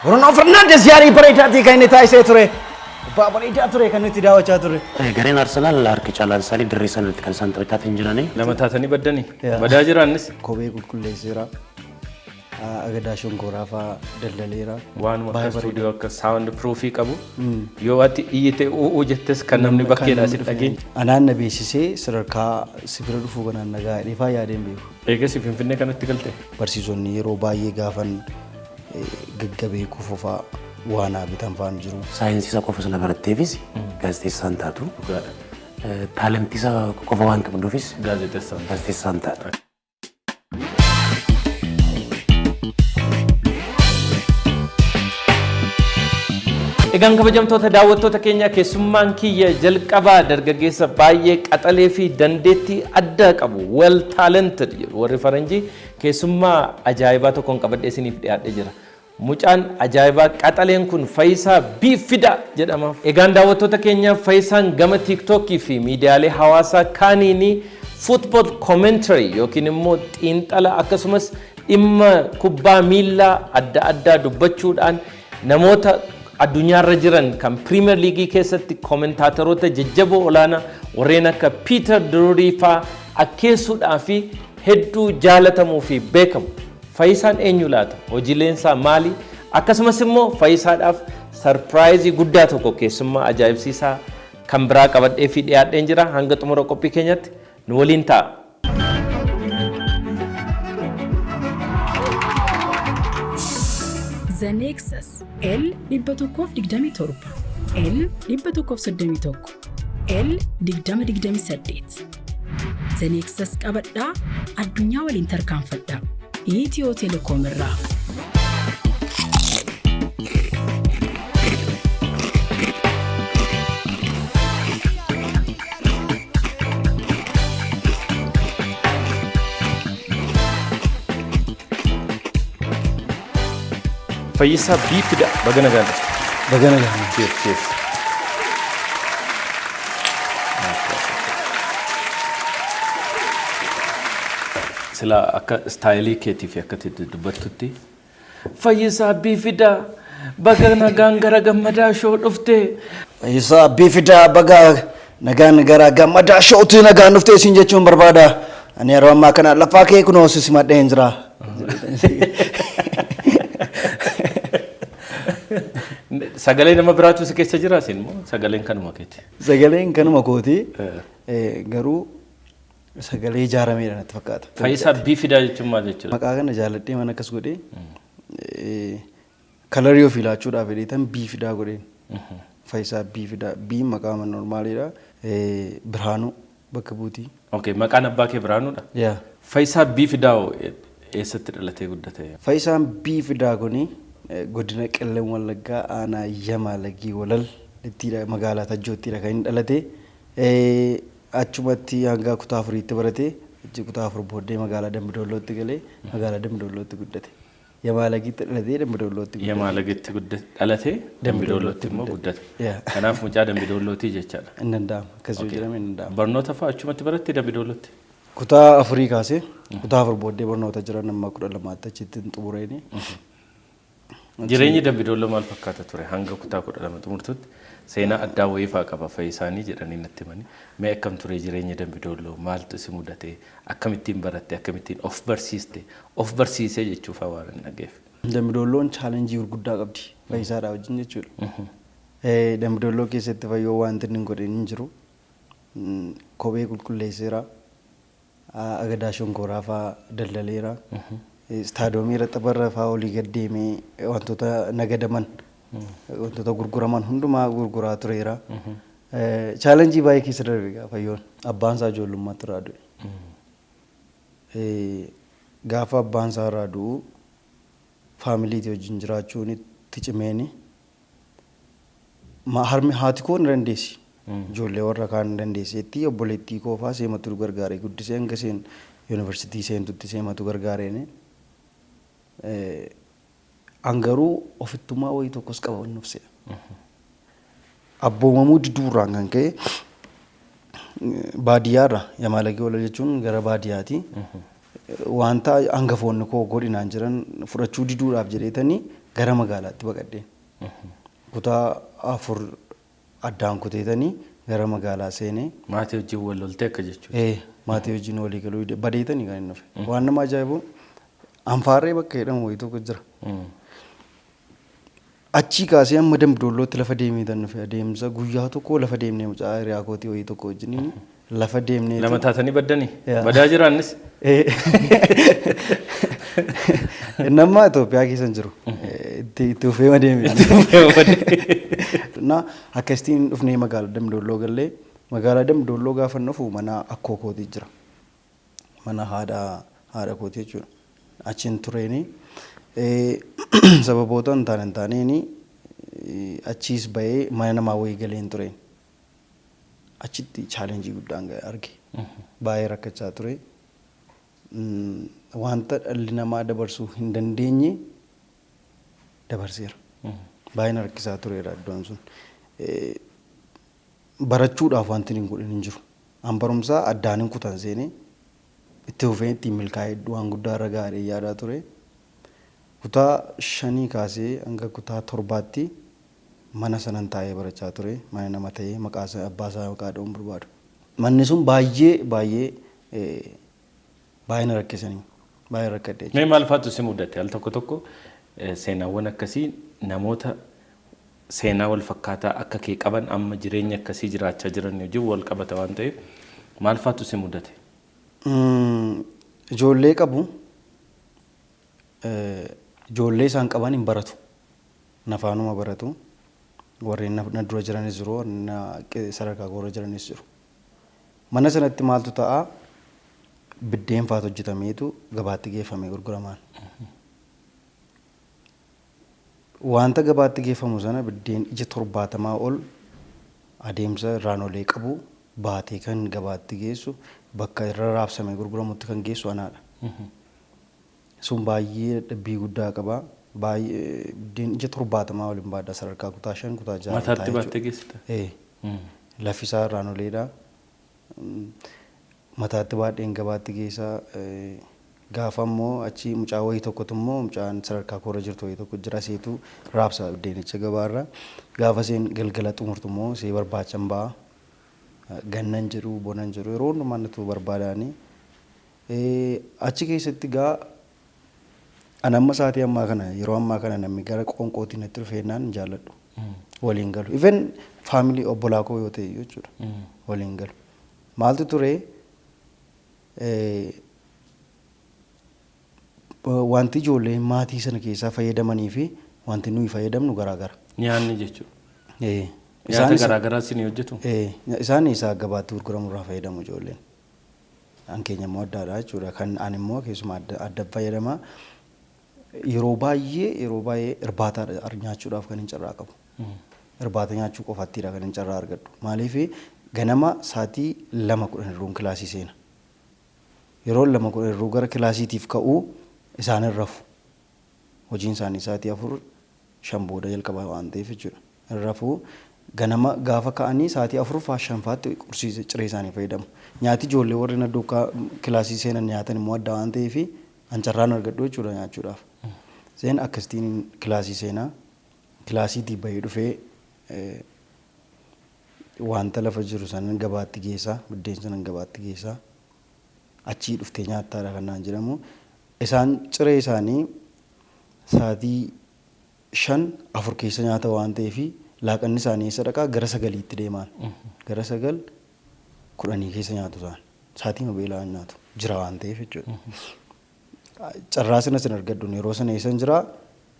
Bruno Fernandes yaari bareedaati kan inni taasisee ture. Kubbaa bareedaa ture kan nuti daawwachaa ture. Gareen Arsenaal harki caalaan isaanii dirree sanatti kan isaan taphatanii jiranii. Lama taatanii baddanii. Badaa jiraanis. Kophee qulqulleesseera. Agadaa shonkoraa fa'aa daldaleera. Waan akka stuudiyoo akka sound proofii qabu. Yoo ati iyyite u'uu jettes kan namni bakkeedhaa si dhageenya. Anaan na beeksisee sadarkaa sibira dhufuu kanaan nagaa dhifaa yaadeen beeku. Eegas Finfinnee kanatti galte. Barsiisonni yeroo baay'ee gaafan gaggabee kufufaa waan bitan fa'aan jiru. Saayinsii isa qofa sana baratteefis gaazexeessaan taatu. Taalentii isa qofa waan qabduufis gaazexeessaan taatu. Egaan kabajamtoota daawwattoota keenya keessummaan kiyya jalqabaa dargaggeessa baay'ee qaxalee fi dandeettii addaa qabu well talented warri faranjii keessummaa ajaa'ibaa tokkoon qabadhee isiniif dhiyaadhee jira. Mucaan ajaa'ibaa qaxaleen kun Faayisaa Biifida jedhama. Egaan daawwattoota keenya Faayisaan gama TikTokii fi miidiyaalee hawaasaa kaaniini football commentary yookiin immoo xiinxala akkasumas dhimma kubbaa miilaa adda addaa dubbachuudhaan namoota addunyaarra jiran kan Premier League keessatti kommentaatoroota jajjaboo olaanaa warreen akka Peter Drury fa'aa akkeessuudhaa fi hedduu jaalatamuu fi beekamu. Faayisaan eenyu laata? Hojiileen isaa maali? Akkasumas immoo Faayisaadhaaf sarpiraayizii guddaa tokko keessummaa ajaa'ibsiisaa kan biraa qabadhee fi dhiyaadheen jira. Hanga xumura qophii keenyatti nu waliin ta'a. The Nexus L 127 L 131 L 2028 The Nexus qabadhaa addunyaa waliin tarkaanfadhaa. Itiyoo Telekoom irraa. Faayisaa Biifida bagana gaadha. Bagana gaadha. Cheers. Sila akka staayilii keetii fi akka dubbattutti Faayisaa Biifida bagana gara gammadaa shoo dhufte. Faayisaa Biifida baga nagaan gara gammadaa shootti nagaan dhufte isin jechuun barbaada. Ani yeroo ammaa kana lafaa kee kunoo simadhee hin jira. Sagalee nama biraatu si keessa jira isin moo sagaleen kanuma keeti? Sagaleen kanuma kooti. Garuu sagalee ijaarameedha natti fakkaata. Faayisaa Biifida jechuun maal jechuudha? Maqaa kana jaalladhee mana akkas godhee kalarii ofii laachuudhaaf jedheetan Biifidaa godheen. Faayisaa Biifida bii maqaa normaaliidha. Birhaanuu bakka buutii. Okay, maqaan abbaa kee Birhaanuudha? Faayisaa Biifidaa eessatti dhalatee guddate? Faayisaan Biifidaa kuni godina Qellem Wallaggaa aanaa Yamaalagii Walal ittidha magaalaa Tajjoottidha kan inni dhalate. Achumatti hanga kutaa afuriitti barate. Kutaa afur booddee magaalaa Dambidollootti galee magaalaa Dambidollootti guddate. Yamaalagiitti dhalatee Dambidollootti guddate. Yamaalagiitti dhalatee Dambidollootti immoo guddate. Kanaaf mucaa Dambidollootii jechaadha. Hin danda'amu. Akkas yoo jedhame hin danda'amu. Barnoota fa'aa achumatti barattee Dambidollootti? Kutaa afurii kaasee kutaa afur booddee barnoota jiran amma 12 achitti xumureeni. Jireenyi Dambidolloo maal fakkaata ture hanga kutaa 12 xumurtutti seenaa addaa wayii fa'aa qaba Faayisaanii jedhanii natti himanii. Mee akkam ture jireenyi Dambidolloo maaltu si mudate akkamittiin baratte akkamittiin of barsiiste of barsiisee jechuuf waan hin dhageef. Dambidolloon chaalenjii gurguddaa qabdi Faayisaadhaa wajjin jechuudha. Dambidolloo keessatti fayyoo wanti inni godheen hin jiru. Kophee qulqulleesseera. Agadaa shonkoraa fa'aa daldaleera. Staadoomii irratti barra fa'aa olii gad deemee wantoota nagadaman wantoota gurguraman hundumaa gurguraa tureera. Chaalenjii baay'ee keessa darbe fayyoon abbaan isaa ijoollummaatti irraa du'e. Gaafa abbaan isaa irraa du'u faamiliitii wajjin jiraachuun itti cimeeni. Harmi haati koo ni dandeessi. Ijoollee warra kaan dandeesseetti obboleettii koo fa'aa seematu gargaaree guddisee hanga seen yuunivarsiitii seentutti seematu gargaareeni. Angaruu ofittummaa wayii tokkos qaba wanni of se'a. Abboomamuu diduurraan kan ka'e baadiyyaarra Yamaalagii Walal jechuun gara baadiyyaati. wanta hangafoonni koo godhinaan jiran fudhachuu diduudhaaf jedheetanii gara magaalaatti baqadheen. Kutaa 4 addaan kuteetanii gara magaalaa seenee. Maatii wajjin wal loltee akka jechuudha. Maatii wajjin walii galuu badeetanii kan hin dhufe. Waan nama ajaa'ibu Anfaarree bakka jedhamu wayii tokko jira. Achii kaasee amma Dambidollootti lafa deemee tan dhufe adeemsa guyyaa tokko lafa deemnee mucaa hiriyaa kootii wayii tokko wajjin lafa deemnee. Lama taatanii baddanii? Badaa jiraannis? Nama Itoophiyaa keessa hin jiru. Itti ufee deemee. Akkasitiin dhufnee magaalaa Dambidolloo gallee magaalaa Dambidolloo gaafa dhufu mana akkoo kootii jira. Mana haadha kootii jechuudha. Achiin tureeni. Sababoota hin taaneeni achiis bahee mana namaa wayii galee hin tureen. Achitti chaalenjii guddaan arge. Baay'ee rakkachaa ture. Wanta dhalli namaa dabarsuu hin dandeenye dabarseera. Baay'ee rakkisaa tureera iddoon sun. Barachuudhaaf wanti hin godhin hin jiru. An barumsaa addaan hin kutan seenee itti fufee ittiin milkaa'ee waan guddaa irra gaarii yaadaa ture. Kutaa 5 kaasee hanga kutaa 7tti mana sanan taa'ee barachaa ture. Mana nama ta'ee maqaa abbaa isaa maqaa dha'uun barbaadu. Manni sun baay'ee na rakkisanii. Baay'ee rakkadhee. Mee maal faatu si mudate? Al tokko seenaawwan akkasii namoota seenaa wal fakkaataa akka kee qaban amma jireenya akkasii jiraachaa jiran wajjin wal qabata waan ta'eef maal faatu si mudate? Ijoollee qabu. Ijoollee isaan qaban hin baratu. Nafaanuma baratu. Warreen na dura jiranis jiru, warreen sadarkaa koorra jiranis jiru. Mana sanatti maaltu ta'a? Biddeen faatu hojjetameetu gabaatti geeffamee gurguramaan. Wanta gabaatti geeffamu sana biddeen ija 70 ol adeemsa irraan olee qabu baatee kan gabaatti geessu bakka irra raabsamee gurguramutti kan geessu anaadha. Sun baay'ee dhabbii guddaa qaba. Baay'ee biddeen ija 70 ol hin baadhaa sadarkaa kutaa 5 kutaa 6. Mataatti baattee geessita? Laffisaa irraan oleedha. Mataatti baadheen gabaatti geessaa. Gaafa immoo achi mucaa wayii tokkotu immoo mucaan sadarkaa koorra jirtu wayii tokko jira seetu raabsa biddeenicha gabaarra. Gaafa seen galgala xumurtu immoo see barbaachan ba'a. Gannan jiru bonan jiru yeroo hundumaa natu barbaadaani. Achi keessatti gaa anamma saatii ammaa kana yeroo ammaa kana namni gara qoonqootiin itti dhufeennaan hin jaalladhu. Waliin galu. Even faamilii obbolaa koo yoo ta'e jechuudha. Waliin galu. Maaltu ture? Wanti ijoolleen maatii sana keessaa fayyadamanii fi wanti nuyi fayyadamnu garaagara. Nyaanni jechuudha. Nyaata garaagaraa isin hojjetu? Isaan isaa gabaatti gurguramu irraa fayyadamu ijoolleen. An keenya immoo addaadha jechuudha. Kan ani immoo keessumaa adda fayyadama. Yeroo baay'ee irbaata nyaachuudhaaf kan hin carraa qabu. Irbaata nyaachuu qofaattiidha kan hin carraa argadhu. Maaliif ganama saatii 2:10 kilaasii seena. Yeroo 2:10 gara kilaasiitiif ka'uu isaan hin rafu. Hojiin isaanii saatii 4-5 booda jalqaba waan ta'eef jechuudha. Hin rafu. Ganama gaafa ka'anii saatii 4-5 qursii ciree isaanii fayyadamu. Nyaati ijoollee warri nadduukaa kilaasii seenan nyaatan immoo adda waan ta'eef an carraan argadhu jechuudha nyaachuudhaaf. Seen akkasitiin kilaasii seenaa. Kilaasiitii bahee dhufee wanta lafa jiru sanan gabaatti geessaa. Biddeen sanan gabaatti geessaa. Achii dhuftee nyaattaadha kan naan jedhamu. Isaan ciree isaanii saatii 5-4 keessa nyaata waan ta'eef laaqanni isaanii sadaqaa gara 9tti deemaan. Gara 9-10 keessa nyaatu isaan. Saatii mabeelaa nyaatu jira waan ta'eef jechuudha. Carraa sana sin argadhu yeroo sana eessan jira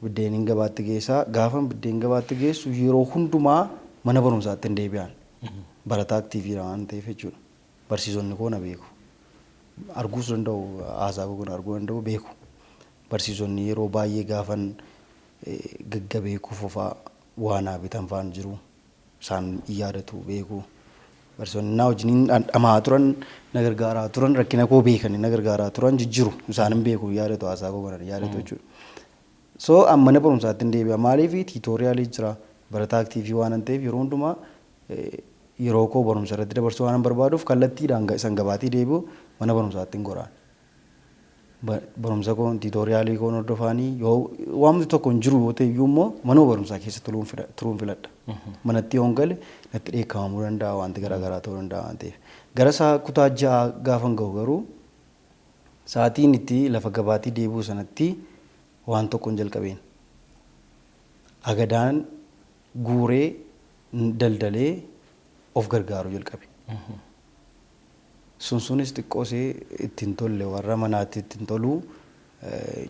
biddeeniin gabaatti geessaa. Gaafa biddeen gabaatti geessu yeroo hundumaa mana barumsaatti hin deebi'an. Barataa aktiiviidha waan ta'eef jechuudha. Barsiisonni koo na beeku. Arguus danda'u haasaa koo kun arguu danda'u beeku. Barsiisonni yeroo baay'ee gaafan gaggabeekuu fofaa waanaa bitan faan jiru isaan yaadatu beeku. Barsiisonni na wajjin dhamaa turan na gargaaraa turan rakkina koo beekanii na gargaaraa turan jijjiiru isaan hin beeku yaadatu haasaa koo kana yaadatu jechuudha. So amma mana barumsaatti hin deebi'a. Maaliif tiitooriyaalii jira barataa aktiivii waan ta'eef yeroo hundumaa yeroo koo barumsa irratti dabarsuu waan barbaaduuf kallattiidhaan isan gabaatii deebi'u mana barumsaatti hin goraan. barumsa koo tiitoriyaalii koo hordofaanii yoo waamti tokko hin jiru yoo ta'e iyyuu immoo manuma barumsaa keessa turuun filadha. Manatti yoon gale natti dheekkamamuu danda'a wanti garaagaraa ta'uu danda'a waan ta'eef. Gara kutaa 6 gaafan ga'u garuu sa'aatiin itti lafa gabaatii deebi'u sanatti waan tokko hin jalqabeen. Agadaan guuree daldalee of gargaaruu jalqabe. Sunis xiqqoosee ittiin tolle warra manaatti ittiin tolu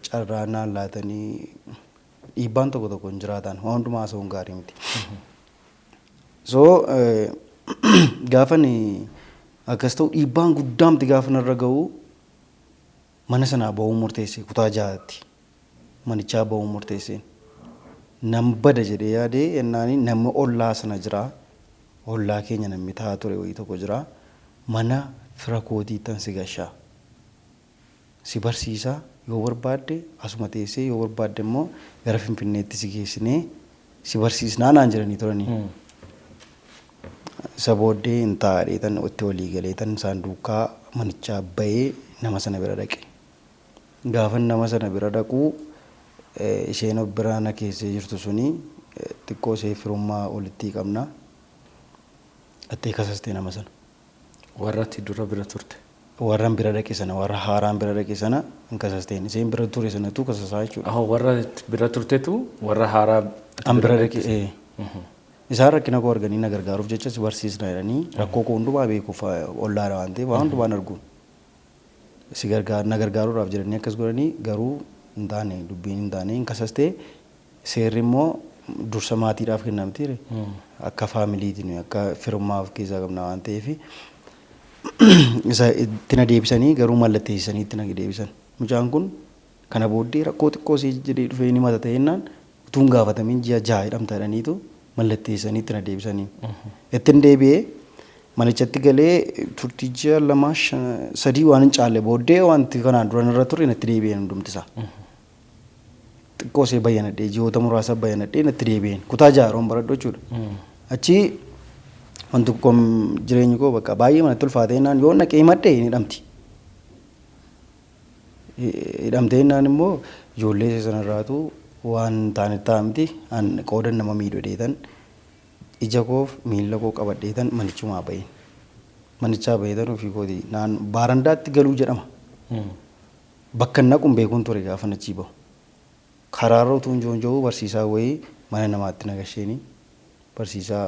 carraa naan laatanii dhiibbaan tokko tokko hin jiraatan waan hundumaa haasa'uun gaarii miti. So gaafan akkas ta'u dhiibbaan guddaamti gaafa narra ga'u mana sanaa ba'uu murteesse kutaa 6tti manichaa ba'uu murteesseen. Nam bada jedhee yaadee yennaani namni ollaa sana jira ollaa keenya namni taa'aa ture wayii tokko jira mana fira kootii tan si gashaa si barsiisaa yoo barbaadde asuma teessee yoo barbaadde immoo gara Finfinneetti si geessinee si barsiisnaa naan jedhanii turanii. Isa booddee hin taa'ee tan itti walii galee tan saanduqaa manichaa bahee nama sana bira dhaqe. Gaafa nama sana bira dhaqu isheen bira na keessee jirtu suni xiqqoo ishee firummaa walitti qabna. Attee kasastee nama sana. Warra ati dura bira turte. Warran bira dhaqe sana warra haaraan bira dhaqe sana hin kasasteen. Isheen bira ture sanatu kasasaa jechuudha. Warra bira turtetu warra haaraa an bira dhaqe. Isaan rakkina koo arganii na gargaaruuf jecha si barsiisna jedhanii rakkoo koo hundumaa beekuuf ollaadha waan ta'eef waan hundumaan arguun. Si na gargaaruudhaaf jedhanii akkas godhanii garuu hin taane dubbiin hin taane hin kasastee seerri immoo dursa maatiidhaaf kennamti akka faamiliitiin akka firummaa of keessaa qabna waan ta'eef isa itti na deebisanii garuu mallatteessanii itti na deebisan. Mucaan kun kana booddee rakkoo xiqqoo si jedhee dhufee ni mata ta'ennaan utuu hin gaafatamin ji'a 6 hidhamta jedhaniitu mallatteessanii itti na deebisanii. Ittiin deebi'ee manichatti galee turtii ji'a 2-3 waan hin caalle booddee wanti kanaan dura irra ture natti deebi'een hundumtisaa. Xiqqoo see bayyanadhee ji'oota muraasa bayyanadhee natti deebi'een kutaa 6 roon baradhu jechuudha. Achi wanti jireenyi koo bakka baay'ee manatti ulfaateenaan yoo naqee himadhee ni hidhamti. Hidhamteennaan immoo ijoollee sanarraatu waan taane taa'amti qoodan nama miidhu dheetan ija koof miila koo qabadheetan manichumaa baheen. Manichaa baheetan ofii kooti baarandaatti galuu jedhama. Bakka naquun beekuun ture gaafa nachii bahu. Karaarra utuu hin joonjoo barsiisaa wayii mana namaatti nagasheenii barsiisaa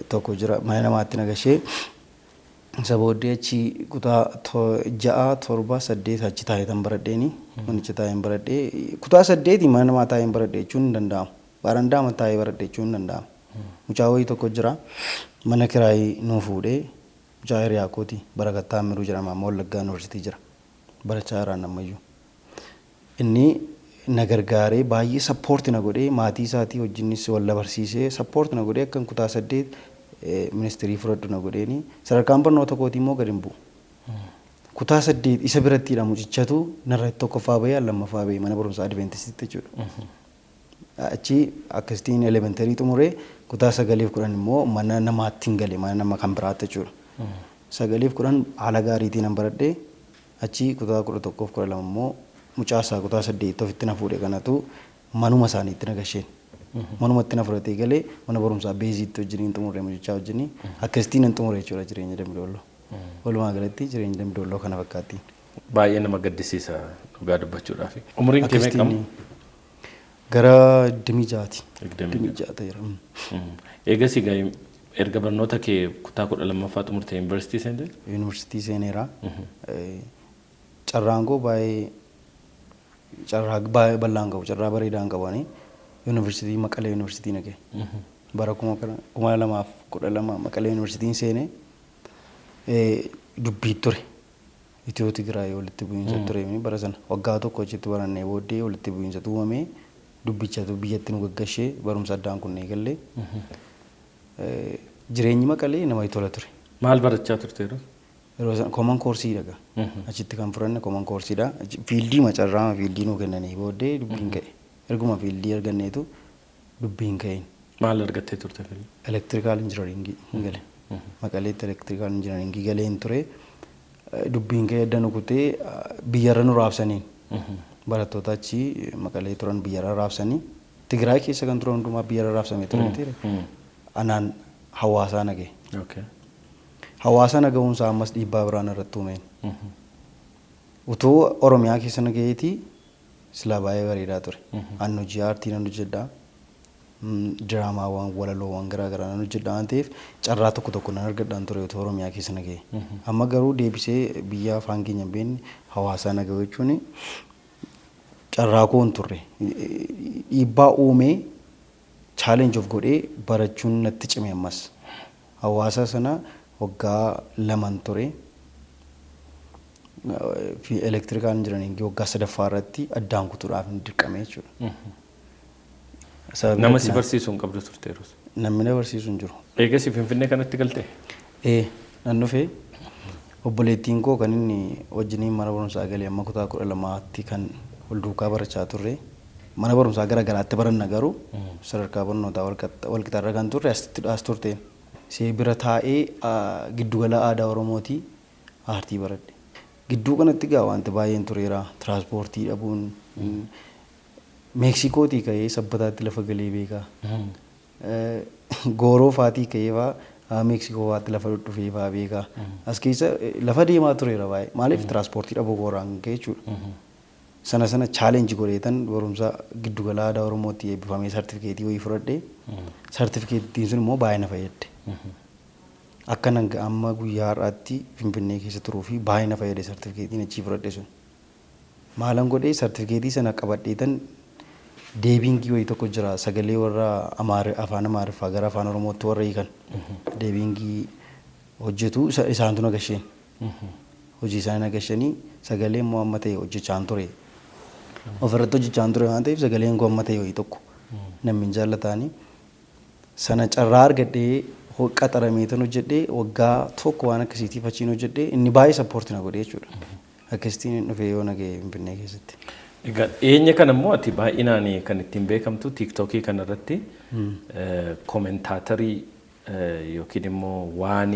tokko jira mana namaatti nagashee isa booddee achi kutaa 6, 7, 8 achi taa'eetan baradheeni manicha taa'een baradhee kutaa 8 mana namaa taa'een baradhee jechuun hin danda'amu. Baarandaa taa'ee baradhee jechuun hin danda'amu. Mucaa wayii tokko jira mana kiraayii nuu fuudhee mucaa hiriyaa kooti Barakattaa Miruu jedhama amma Wallaggaa Yuunivarsiitii jira barachaa jiraan ammayyuu. Inni na gargaaree baay'ee sappoorti na godhee maatii isaatii wajjinis walla barsiisee sappoorti na godhee akkan kutaa 8 ministeerii fudhadhu na godheeni sadarkaan barnoota kootii immoo gadi hin bu'u. Kutaa 8 isa birattiidha mucichatu narra tokkoffaa bahee lammaffaa bahee mana barumsaa Adventistiitti jechuudha. Achi akkasitiin elementarii xumuree kutaa 9-10 immoo mana namaatti hin gale mana nama kan biraatti jechuudha. 9-10 haala gaariitiin nan baradhee achi kutaa 11-12 immoo mucaasaa kutaa 8 ofitti na fuudhe kanatu manuma isaaniitti na gasheen. Manumatti na fudhatee galee mana barumsaa beeziitti wajjiniin xumuree mucichaa wajjinii akkasitiin nan xumure jechuudha jireenya Dambidolloo. Walumaa galatti jireenya Dambidolloo kana fakkaattiin. Baay'ee nama gaddisiisa dhugaa dubbachuudhaaf. Umriin kee meeqa? Gara 26ti. 26 ta'eera. Eegas erga barnoota kee kutaa 12ffaa xumurtee yuunivarsiitii seentee? Yuunivarsiitii seeneera. Carraan koo baay'ee carraa baay'ee bal'aan qabu carraa bareedaan qabanii yuunivarsiitii Maqalee yuunivarsiitii naqee. Bara 2012 Maqalee yuunivarsiitiin seenee dubbii ture. Itiyoo Tigiraay walitti bu'iinsa ture bara sana waggaa tokko achitti barannee booddee walitti bu'iinsa uumamee dubbichatu biyyatti nu gaggashee barumsa addaan kun eegallee jireenyi Maqalee namatti tola ture. Maal barachaa turte yeroo? Yeroo sana common course dhaga. Achitti kan furanne common course dha. Fiildii macarraa fiildii nu kennanii booddee dubbiin ka'e. Erguma fiildii arganneetu dubbiin ka'een. Maal argattee turte fiildii? Electrical engineering gale. Maqaleetti electrical engineering galeen ture. dubbiin kee edda nukutee biyyarra nu raabsaniin barattoota achi Maqalee turan biyyarra raabsanii Tigraay keessa kan turan hundumaa biyyarra raabsamee turan anaan hawaasaa nagee. Hawaasa nagahuunsaa ammas dhiibbaa biraan irratti uumeen. Utuu Oromiyaa keessa nagayeetii silaa baay'ee bareedaa ture. An hojii aartii nan hojjedhaa. Diraamaawwan walaloowwan garaa garaa nan hojjedhaa waan ta'eef carraa tokko tokko nan argadhaan ture utuu Oromiyaa keessa nagahee. Amma garuu deebisee biyya afaan keenya hin beekne hawaasaa nagahuu jechuun carraa koo hin turre. Dhiibbaa uumee challenge of godhee barachuun natti cime ammas. Hawaasa sana waggaa 2 ture. Fi elektirikaal injinariingii waggaa 3ffaa irratti addaan kutuudhaaf hin dirqame jechuudha. Nama si barsiisuu hin qabdu turteerus. Namni na barsiisu hin jiru. Eegas Finfinnee kanatti galtee? Nan dhufee obboleettiin koo kan inni wajjiniin mana barumsaa galee amma kutaa 12tti kan wal duukaa barachaa turre. Mana barumsaa gara garaatti baranna garuu sadarkaa barnootaa wal qixaarra kan turre as turteen. See bira taa'ee giddugala aadaa Oromootii aartii baradhe. Gidduu kanatti gaa wanti baay'een tureera. Tiraanspoortii dhabuun Meeksikootii ka'ee sabbataatti lafa galee beekaa. Gooroo faatii ka'ee fa'aa Meeksikoo fa'aatti lafa dhufee fa'aa beekaa. As keessa lafa deemaa tureera baay'ee. Maaliif tiraanspoortii dhabuu gooraan ka'e jechuudha. Sana challenge godheetan barumsa giddugala aadaa Oromootti eebbifamee sartifikeetii wayii fudhadhee sartifikeettiin sun immoo baay'ee na fayyadde. Akkan amma guyyaa har'aatti Finfinnee keessa turuu fi baay'ee na fayyade sartifikeetiin achii fudhadhe sun. Maalan godhee sartifikeetii sana qabadheetan deebiingii wayii tokko jira sagalee warra afaan Amaariffaa gara afaan Oromootti warra hiikan. Deebiingii hojjetu isaantu nagasheen. Hojii isaan nagashanii sagalee immoo amma ta'e hojjechaan ture. Ofirratti hojjechaan ture waan ta'eef sagaleen koo amma ta'e wayii tokko namni jaallataanii sana carraa argadhee qaxarameetan hojjedhee waggaa tokko waan akkasiitiif achiin hojjedhee inni baay'ee sappoortii na godhee jechuudha. Akkasitiin dhufee yoo nagahee Finfinnee keessatti. Egaa dhiyeenya kana immoo ati baay'inaan kan ittiin beekamtu tiiktookii kanarratti koomentaatarii yookiin immoo waan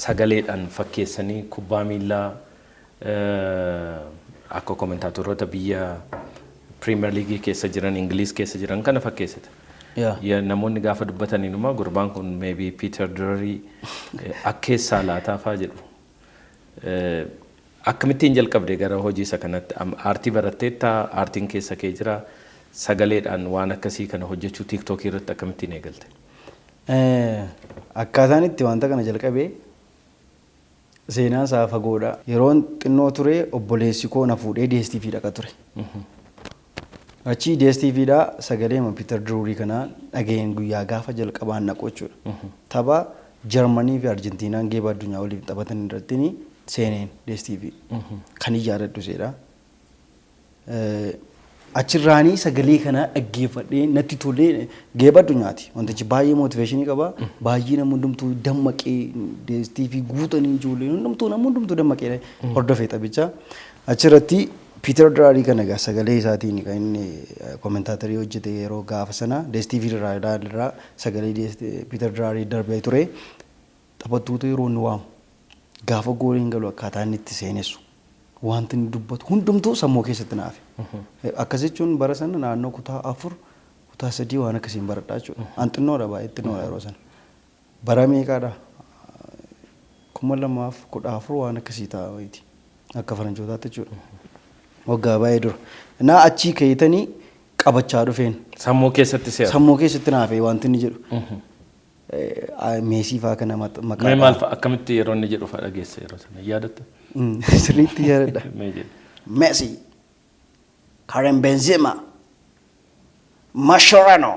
sagaleedhaan fakkeessanii kubbaa miillaa akka koomentaatoroota biyya Piriimeer Liigii keessa jiran Ingiliiz keessa jiran kana fakkeessite. Namoonni gaafa dubbatanii numa gurbaan kun maybe Peter Drury akkeessaa laataa fa'aa jedhu. Akkamittiin jalqabde gara hojii isa kanatti aartii baratteetta aartiin keessa kee jira sagaleedhaan waan akkasii kana hojjechuu tiiktookii irratti akkamittiin eegalte? Akkaataan itti wanta kana jalqabee seenaan isaa fagoodha. Yeroon xinnoo ture obboleessi koo na fuudhee DSTV dhaqa ture. Achi DSTVdha sagalee Peter Drury kana dhageen guyyaa gaafa jalqabaan naqu jechuudha. Tapha Jarmanii fi Arjentiinaan geeba addunyaa waliin taphatan irratti seeneen DSTV kan ijaarradhu seedha. Achirraanii sagalee kana dhaggeeffadhee natti tolee geeba addunyaati. Wantichi baay'ee motiveeshinii qaba. Baay'ee namni hundumtuu dammaqee DSTV guutanii ijoolleen hundumtuu dammaqee hordofee taphicha. Achirratti Peter Drury kana egaa sagalee isaatiin kan inni koomentaatarii hojjete yeroo gaafa sana DSTV irraa sagalee Peter Drury darbee ture taphattoota yeroo inni waamu gaafa gooliin galu akkaataa inni itti seenessu wanti inni dubbatu hundumtuu sammuu keessatti naafe. Akkas jechuun bara sana naannoo kutaa 4 kutaa 3 waan akkasiin baradhaa jechuudha. An xinnoodha baay'ee xinnoodha yeroo sana. Bara meeqaadha? 2014 waan akkasii ta'a wayiiti. Akka faranjootaatti jechuudha. Waggaa baay'ee dura. Naa achii ka'eetanii qabachaa dhufeen. Sammuu keessatti seera. Sammuu keessatti naafee wanti inni jedhu. Meesii fa'aa kana maqaa. Mee maal fa'a akkamitti yeroo inni jedhu fa'a dhageessa yeroo sana yaadatta? Sirriitti yaadadha. Messi, Karim Benzema, Mascherano.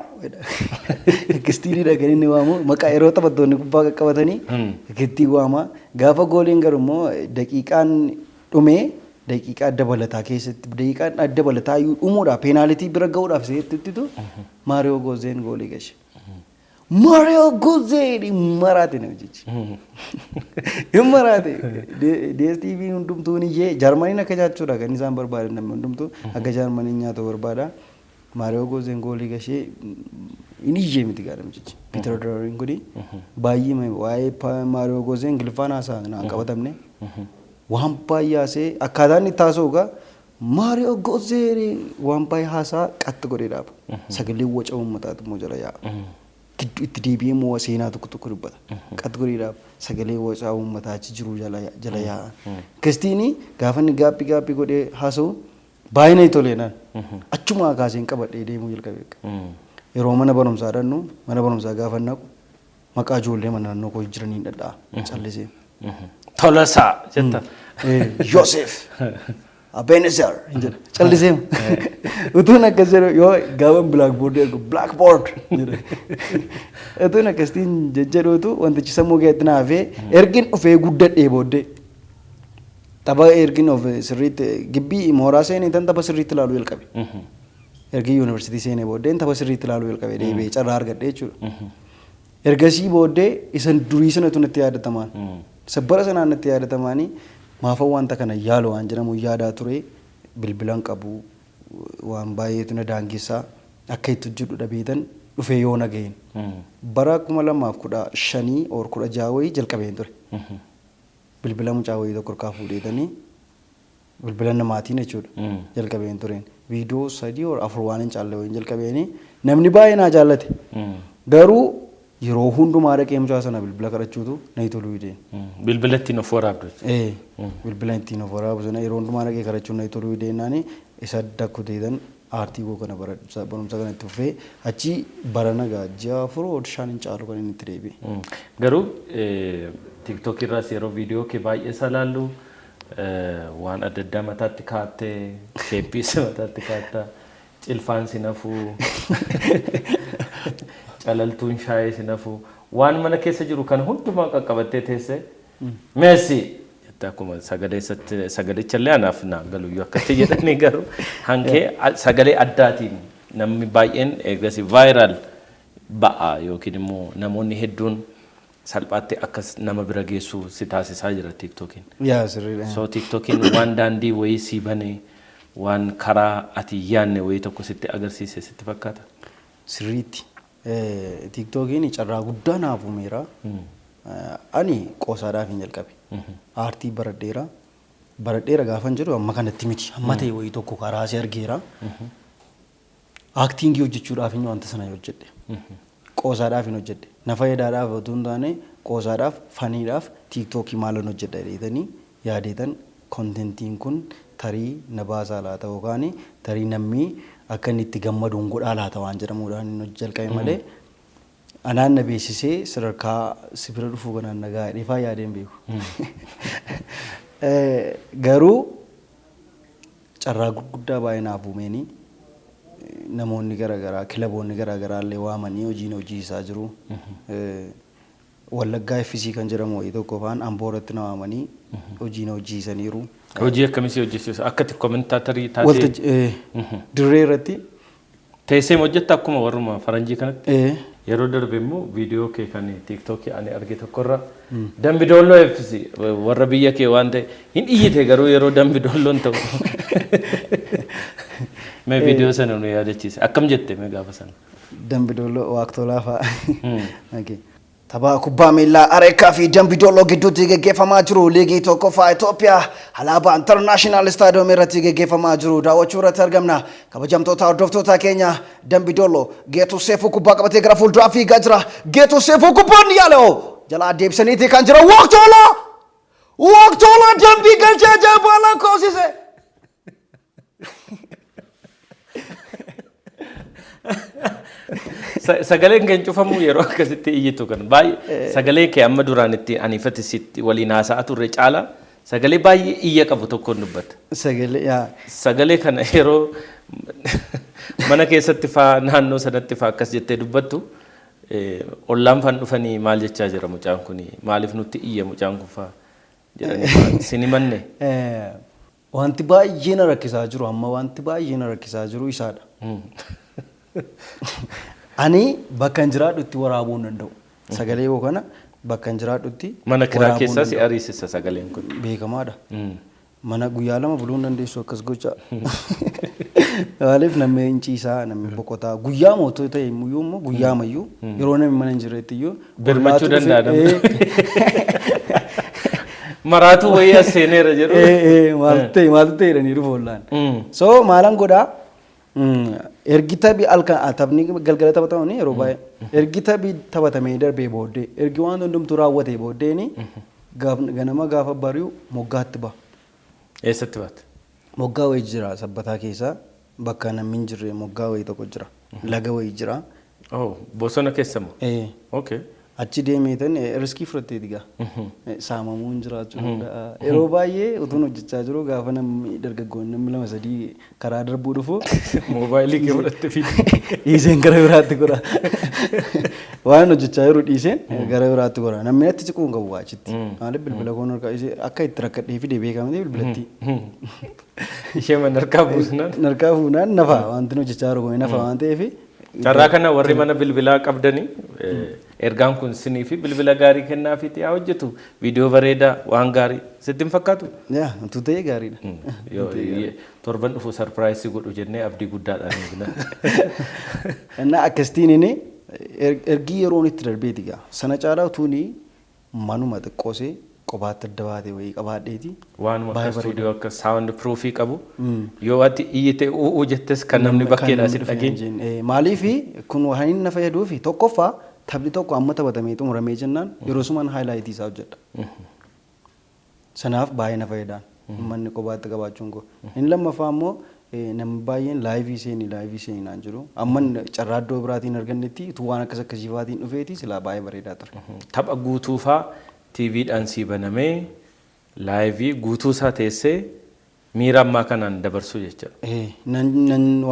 Kristiiniidha kan inni waamu maqaa yeroo taphattoonni kubbaa qaqqabatanii kittii waama. Gaafa gooliin garuu immoo daqiiqaan dhumee daqiiqaa dabalataa keessatti daqiiqaan dabalataa dhumuudhaaf peenaalitii bira ga'uudhaaf seettitu Maariyoo Goozeen goolii gashe. Mario Gozeri maraate na jechi. Maraate. DSTV hundumtuu ni je Jarmanii akka jaachuudha kan isaan barbaadan namni hundumtuu akka Jarmanii nyaata barbaada. Mario Gozen goolii gashee inni je miti gaadam jechi. Peter Drury kuni baay'ee waa'ee Mario Gozen gilfaan haasaa na qabatamne. waan baay'aasee akkaataan itti haasa'ugaa Maariyo Gozeeri waan baay'ee haasaa qatta godhee dhaaba. Sagalee waca uummataatu immoo jala yaa'a. Gidduu itti deebi'ee immoo seenaa tokko tokko dubbata. Qatta godhee dhaaba. Sagalee waca uummataa achi jiru jala yaa'a. Kiristiini gaafa inni gaappii godhee haasa'u baay'ina toleenaan achumaa kaaseen qabadhee deemuu jalqabe. Yeroo mana barumsaa dhannu mana barumsaa gaafa naqu maqaa ijoollee mana naannoo koo jiranii dhadhaa callisee. Tolasaa jetta. Yoosef. Abenezer jedha callisee utuun akkas jedhu yoo gaaban blackboard ergu blackboard jedha utuun akkasiin jejjedhuutu wantichi sammuu keessatti naafee ergin dhufee guddadhee booddee tapha ergin of sirriitti gibbii mooraa seenee tan tapha sirriitti ilaaluu jalqabe ergi yuunivarsiitii seenee booddeen tapha sirriitti ilaaluu jalqabe deebi'ee carraa argadhee jechuudha ergasii booddee isan durii sanatu natti yaadatamaan sabbara sanaan natti yaadatamaanii maafa wanta kana yaalu waan jedhamu yaadaa ture bilbilan qabu waan baay'eetu na daangessaa akka itti hojjedhu dhabeetan dhufee yoo nagaheen bara 2015 or 16 wayii jalqabeen ture bilbila mucaa wayii tokko harkaa fuudheetanii bilbila namaatiin jechuudha jalqabeen tureen viidiyoo 3 or 4 waan hin caalle wayiin jalqabeeni namni baay'ee naa jaallate garuu yeroo hundumaa dhaqee mucaa sana bilbila kadhachuutu na toluu ideen. Bilbila ittiin of waraabdu. Bilbila ittiin of waraabdu sana yeroo hundumaa dhaqee kadhachuun na toluu ideen naani isa dakkuteetan aartii koo kana barumsa kana itti fufee achi barana gaajjaa furoo shaan hin caalu kan inni itti deebi'e. Garuu TikTok irraas yeroo viidiyoo kee baay'ee salaallu waan adda addaa mataatti kaattee sheeppiis mataatti kaattaa cilfaan si nafuu. Calaltuun shaayee si nafuu waan mana keessa jiru kan hundumaa qaqqabattee teesse meessi jetta akkuma sagalichallee anaaf naa galuyyuu akkatti jedhanii garuu hankee sagalee addaatiin namni baay'een eegasi vaayiraal ba'a yookiin immoo namoonni hedduun salphaatti akkas nama bira geessu si taasisaa jira TikTokiin. Yaa sirriidha. So TikTokiin waan daandii wayii si banee waan karaa ati yaanne wayii tokko sitti agarsiise sitti fakkaata. Sirriitti. TikTokiin carraa guddaa naaf uumeera. Ani qoosaadhaaf hin jalqabe. Aartii baradheera gaafan jedhu amma kanatti miti. Amma ta'e wayii tokko karaa si argeera. Aaktiingii hojjechuudhaaf hin wanta sana hojjedhe. Qoosaadhaaf hin hojjedhe. Na fayyadaadhaaf otoo hin taane qoosaadhaaf faniidhaaf TikTokii maalan hojjedha jedhanii yaadeetan kontentiin kun tarii na baasaa laata yookaan tarii namni akka inni itti gammaduun godhaa laata waan jedhamuudhaan inni jalqabe malee anaan na beeksisee sadarkaa sibira dhufuu kanaan nagaa dheefaa yaadeen beeku. Garuu carraa gurguddaa baay'ee naaf uumeenii namoonni garaagaraa kilaboonni garaagaraa illee waamanii hojii isaa jiru. Wallaggaa FCC kan jedhamu wayii tokko faan Amboo irratti na waamanii hojiisaniiru. Hojii akkamisii hojjechiisa? Akkatti koomentaatarii taatee dirree irratti teessee hojjetta akkuma warruma faranjii kanatti. Yeroo darbe immoo viidiyoo kee kan TikTokii ani arge tokkorra Dambidolloo FCC warra biyya kee waan ta'e hin iyyite garuu yeroo Dambidolloon ta'u. Mee viidiyoo sana nu yaadachiise akkam jette mee gaafa sana? Dambidolloo waaqtolaa fa'a. Tapha kubbaa miilaa Areekaa fi Dambidolloo gidduutti gaggeeffamaa jiru liigii tokkoffaa Itoophiyaa alaabaa International Stadium irratti gaggeeffamaa jiru daawwachuu irratti argamna. Kabajamtoota hordoftoota keenya Dambidolloo Geetuu Seefuu kubbaa qabatee gara fuulduraa fiigaa jira. Geetuu Seefuu kubbaan yaaloo jalaa deebisaniiti kan jira Waaqtolaa Dambii galchee jabaalaa koosise. Sagaleen kan cufamu yeroo akkasitti iyyitu kan baay'ee sagalee kee amma duraan itti aniifatti sitti waliin haasa'aa turre caala sagalee baay'ee iyya qabu tokkoon dubbata. Sagalee kana yeroo mana keessatti faa naannoo sanatti faa akkas jettee dubbattu ollaan faan dhufanii maal jechaa jira mucaan kun maaliif nutti iyya mucaan kun faa jedhanii sini manne. Wanti baay'ee na rakkisaa jiru amma wanti baay'ee na rakkisaa jiru isaadha. Ani bakka hin jiraadhutti waraabuu hin danda'u. Sagalee koo kana bakka hin jiraadhutti mana kiraa keessaa si ariisisa sagaleen kun. Beekamaadha. Mana guyyaa lama buluu hin dandeessu akkas gocha. Maaliif namni hin ciisaa namni boqotaa guyyaa mootuu ta'e immoo guyyaa mayyuu yeroo namni mana hin jirretti iyyuu birmachuu danda'a. Maraatu wayii as seeneera jedhu. Maaltu ta'e jedhanii dhufu ollaan. So maalan godhaa ergi taphi taphni galgala taphatamu yeroo baay'ee ergi taphi taphatamee darbee booddee ergi waan hundumtuu raawwatee booddeeni ganama gaafa bari'u moggaatti ba'a. Eessatti baate? Moggaa wayii jira sabbataa keessa bakka namni hin jirre moggaa wayii tokko jira. Laga wayii jira. Bosona keessa moo? Okay. Achi deemeetan riskii fudhatteeti gaa. Saamamuun jiraachuu danda'a. Yeroo baay'ee utuun hojjechaa jiru gaafa namni dargaggoonni namni 2-3 karaa darbuu dhufu moobaayilii kee fudhattee fiigu. Dhiiseen gara biraatti godha. Waan hojjechaa jiru dhiiseen gara biraatti godha. Namni natti siquu hin qabu waachitti. Maaliif bilbila koon harkaa akka itti rakkadhee fide beekamtee bilbilatti. Ishee mana harkaa buusnaan? Harkaa fuunaan nafa wanti hojjechaa jiru nafa waan ta'eef. Carraa kana warri mana bilbilaa qabdanii ergaan kun sinii fi bilbila gaarii kennaa fi yaa hojjetu viidiyoo bareedaa waan gaarii sitti hin fakkaatu? Yaa wantu ta'e gaariidha. Torban dhufu sarpiraayisii godhu jennee abdii guddaadhaan eegna. Innaa akkasitiin ergi yeroon itti darbeeti gaa sana caalaa utuuni manuma xiqqoosee qobaatti adda baatee wayii qabaadheeti. Waanuma akka stuudiyoo akka saawundi piruufii qabu yoo ati iyyitee u'uu jettes kan namni bakkeedhaa si dhageenye. Maaliif kun waan inni na fayyaduufi tokkoffaa taphni tokko amma taphatamee xumuramee jennaan yeroo sumaan haayilaayitii isaa hojjedha. Sanaaf baay'ee na fayyadaan manni qobaatti qabaachuun koo. Inni lammaffaa immoo namni baay'een laayivii seenii naan jiru. Amman carraa iddoo biraatiin argannetti utuu waan akkas akkasiifaatiin dhufeeti silaa baay'ee bareedaa ture. Tapha guutuufaa TVdhaan sii banamee laayivii guutuu isaa teessee miira ammaa kanaan dabarsuu jechuudha.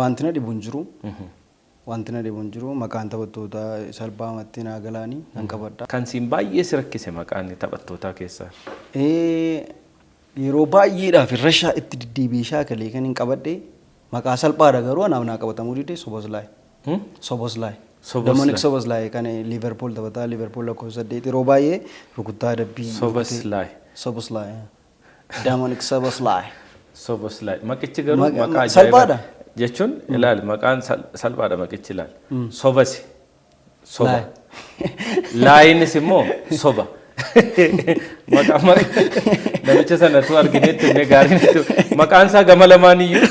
Wanti na dhibu hin jiru. Wanti na dhibu hin jiru maqaan taphattoota salphaamatti naa galaanii nan qabadha. Kan siin baay'ee si rakkise maqaan taphattootaa keessaa? Yeroo baay'eedhaaf irra itti deddeebi'ee shaakalee kan hin qabadhe maqaa salphaadha garuu anaaf naa qabatamuu didee Soboslaay. Soboslaay. Dominic Soboslaay kan Liverpool taphataa Liverpool lakkoofsa 8 yeroo baay'ee rukuttaa adabbii. Soboslaay. Dominic Soboslaay. Soboslaay. Maqichi garuu maqaa ajaa'ibaadha. Jechuun ilaali maqaan salphaadha maqichi ilaali. Sobasi. Soba. Laayinis immoo soba. Namicha sanatu arginetti illee gaariin maqaan isaa gama lamaaniyyuu.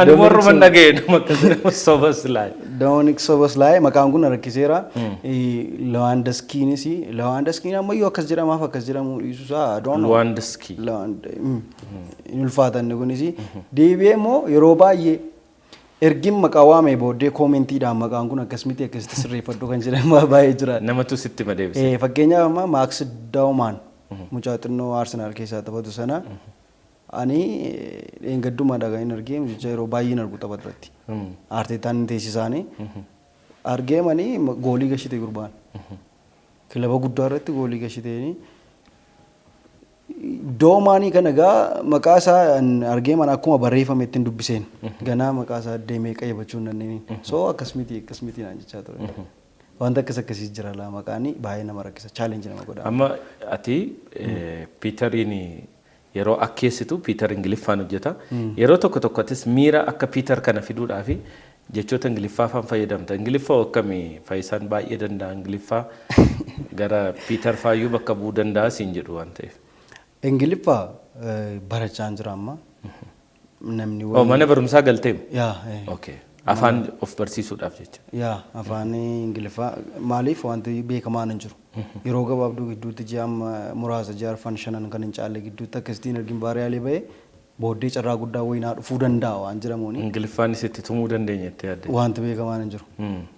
Ani warruma dhaga'e Soboslaay. Dominic Soboslaay maqaan kun rakkiseera. Lewandowskiin ammayyuu akkas jedhamaaf akkas jedhamu dhiisuusaa Lewandowski. Hin ulfaatanne kunis deebi'ee immoo yeroo baay'ee ergin maqaa waamee booddee koomentiidhaan maqaan kun akkasumatti akkasitti sirreeffadhu kan jedhamu baay'ee jira. Namatu sitti madeebise. Fakkeenyaaf amma Maaks Daawumaan mucaa xinnoo Arsenaal keessaa taphatu sana ani dheengaddummaa dhaga'iin argee mucicha yeroo baay'een argu tapha irratti. Arteetaan teessisaanii argeemanii goolii gashite gurbaan. Kilaba guddaa irratti goolii gashiteeni. Doomaanii kana egaa maqaa isaa argeeman akkuma barreeffame ittiin dubbiseen ganaa maqaa isaa deemee qayyabachuu hin dandeenye. So akkasumatti naan jechaa ture. Wanta akkasii jira laa maqaanii baay'ee nama rakkisa chaalenjii nama godha. Amma ati Piiteriin yeroo akkeessitu Piiter Ingiliffaan hojjeta. Yeroo tokko tokkottis miira akka Piiter kana fiduudhaaf jechoota Ingiliffaafaan fayyadamta. Ingiliffaa akkamii fayyisaan baay'ee danda'a Ingiliffaa gara Piiter faayyuu bakka bu'uu danda'a siin jedhu waan ta'eef. Ingiliffaa barachaan jira amma. Namni mana barumsaa galteemu? Yaa. Okay. Afaan of barsiisuudhaaf jecha. Yaa afaan Ingiliffaa maaliif wanti beekamaan hin jiru. Yeroo gabaabduu gidduutti ji'a muraasa ji'a 5 kan hin caalle gidduutti akkasitiin argin baariyaalee bahee booddee carraa guddaa wayinaa dhufuu danda'a waan jedhamuun. Ingiliffaanis itti tumuu dandeenya jettee yaadde. Wanti beekamaan hin jiru.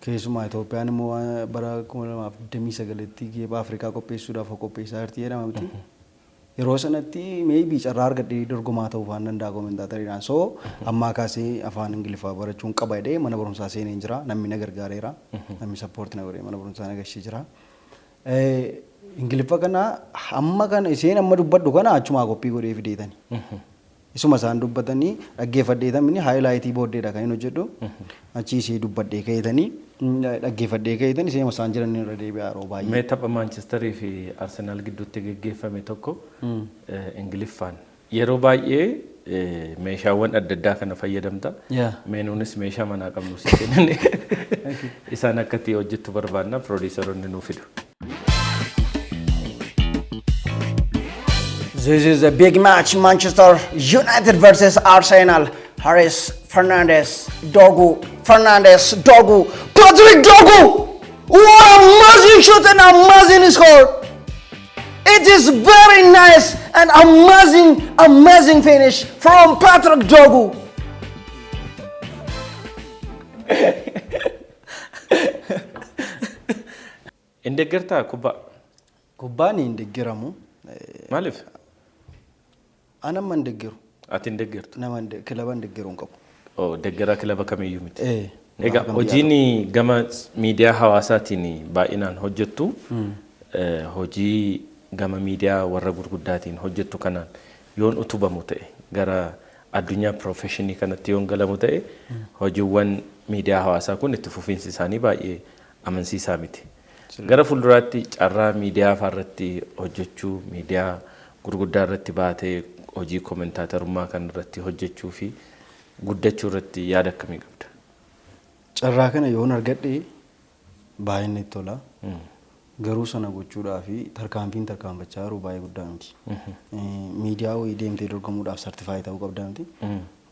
Keessumaa Itoophiyaan immoo bara 2029tti geeba Afrikaa qopheessuudhaaf qopheessaa jirti jedhamti. Yeroo sanatti maybe carraa argadhee dorgomaa ta'uu waan danda'a koomentaatariidhaan. So ammaa kaasee afaan Ingiliffaa barachuun qaba jedhee mana barumsaa seenee jira. Namni na gargaareera. Namni sappoortii na godhee mana barumsaa na gashee jira. Ingiliffa kana amma kana isheen amma dubbadhu kana achumaa qophii godhee fideetani. Isuma isaan dubbatanii dhaggeeffadheetamni haayilaayitii booddeedha kan hin hojjedhu. Achii ishee dubbadhee ka'eetanii dhaggeeffadhee ka'eetan ishee isaan jiran irra deebi'aa yeroo baay'ee. Mee tapha Maanchesterii fi Arsenaal gidduutti geggeeffame tokko Ingiliffaan yeroo baay'ee meeshaawwan adda addaa kana fayyadamta. Meenuunis meeshaa manaa qabnu si kennan isaan akkatti hojjettu barbaadna piroodiisaroonni nuuf fidu. This is a big match, Manchester United versus Arsenal. Harris Fernandes, Dogu, Fernandes, Dogu, Patrick Dogu! What an amazing shot and amazing score! It is very nice and amazing finish from Patrick Dogu. Indeggertaa kubbaa Kubbaan hin deggiramu. maaliif? Ana man deggiru. Ati hin deggertu? Kilaba hin deggiru hin qabu. Deggera kilaba kamiyyuu miti. Egaa Gama hojiin gama miidiyaa hawaasaatiin baay'inaan hojjettu hojii gama miidiyaa warra gurguddaatiin hojjettu kanaan yoon utubamu ta'e gara addunyaa professionii kanatti yoon galamu ta'e hojiiwwan miidiyaa hawaasaa kun itti fufiinsi isaanii baay'ee amansiisaa miti. Gara fuulduraatti carraa miidiyaa irratti hojjechuu, miidiyaa gurguddaa irratti baatee hojii kommentaatorummaa kan irratti hojjechuu fi guddachuu irratti yaada akkamii qabda? Carraa kana yoon argadhe baay'inni tola. Garuu sana gochuudhaaf tarkaanfiin tarkaanfachaa jiru baay'ee guddaa miti. Miidiyaa wayii deemtee dorgomuudhaaf sartifaayi ta'uu qabdaa miti.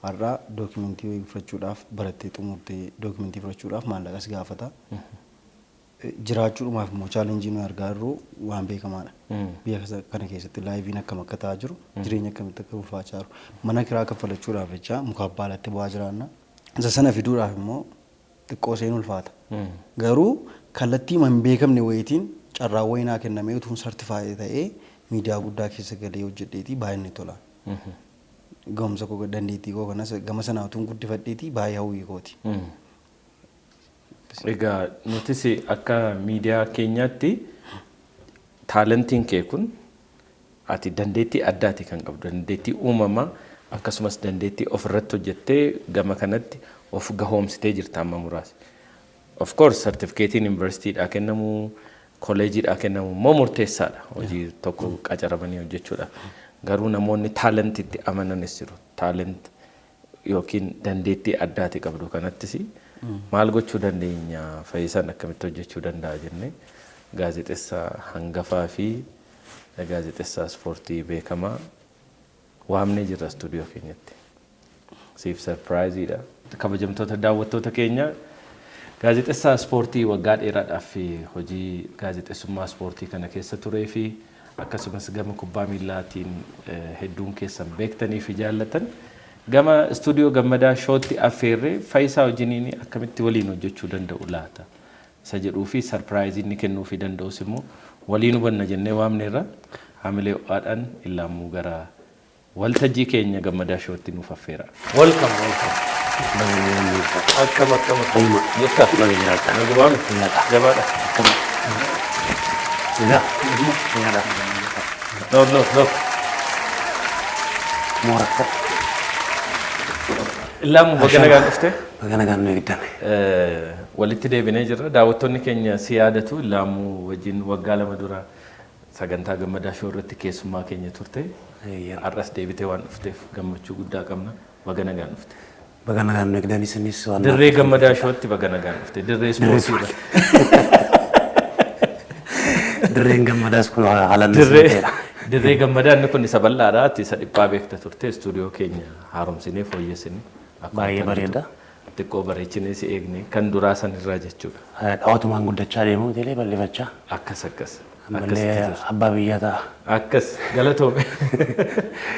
Har'aa dookimentii wayii fudhachuudhaaf barattee xumurtee dookimentii fudhachuudhaaf maallaqas gaafata. Jiraachuudhumaaf immoo chaalenjii nuyi argaa jirru waan beekamaadha. Biyya kana keessatti laayiviin akkam akka ta'aa jiru, jireenya akkamitti akka ulfaachaa jiru. Mana kiraa kaffalachuudhaaf jecha muka abbaalaatti bu'aa jiraanna. Isa sana fiduudhaaf immoo xiqqoo seen ulfaata. Garuu kallattii man beekamne wayitiin carraa wayinaa kennamee utuun sartifaayee ta'ee miidiyaa guddaa keessa galee hojjedheetii baay'inni tola. Gahumsa koo dandeettii koo kanas gama sanaa utuun guddifadheetii baay'ee hawwii kooti. Egaa nutis akka miidiyaa keenyaatti taalentiin kee kun ati dandeettii addaati kan qabdu, dandeettii uumamaa akkasumas dandeettii ofirratti hojjettee gama kanatti of gahoomsitee jirta amma muraasa. Of course certificatein universityidhaa kennamu, kolleejiidhaa kennamu immoo murteessaadha hojii tokko qacaramanii hojjechuudhaaf. Garuu namoonni taalentiitti amananis jiru. Taalent yookiin dandeettii addaati qabdu kanattis maal gochuu dandeenya Fayyisaan akkamitti hojjechuu danda'a jennee gaazexeessaa hangafaa fi gaazexeessaa ispoortii beekamaa waamnee jirra stuudiyoo keenyatti. Siif sarpiraayiziidha. Kabajamtoota daawwattoota keenya gaazexeessaa ispoortii waggaa dheeraadhaaf hojii gaazexeessummaa ispoortii kana keessa turee fi akkasumas gama kubbaa miilaatiin hedduun keessan beektanii fi jaallatan gama stuudiyoo gammadaa shootti affeerree Fayyisaa wajjiniin akkamitti waliin hojjechuu danda'u laata isa jedhuu fi sarpiraayizii inni kennuu fi danda'us immoo waliin hubanna jennee waamneerra haamilee ho'aadhaan illaamuu gara waltajjii keenya gammadaa shootti nuuf affeera. Welcome. Akkam. Yekka. Nagumaan. Jabaadha. No. Mooratta. Illaamu baga nagaan dhuftee? Baga nagaan nu eegdan. Walitti deebinee jirra. Daawwattoonni keenya si yaadatu Illaamuu wajjin waggaa 2 dura sagantaa gammadaa shoo irratti keessummaa keenya turte. Har'as deebitee waan dhufteef gammachuu guddaa qabna. Baga nagaan dhufte. Baga nagaan nu eegdan isinis waan Dirree gammadaa shootti baga nagaan dhufte. Dirree ispoortiidha. Dirreen gammadaas kun haalaan nasiiteedha. Dirree gammadaan kun isa bal'aadha. Ati isa dhiphaa beekta turte stuudiyoo keenya haaromsinee fooyyessinee. Baay'ee bareeda. Xiqqoo bareechinee si eegne kan duraa san irraa jechuudha. Dhawaatumaan guddachaa deemu teelee bal'ifachaa. Akkas. Ammallee abbaa biyyaa ta'a. Akkas galatoome.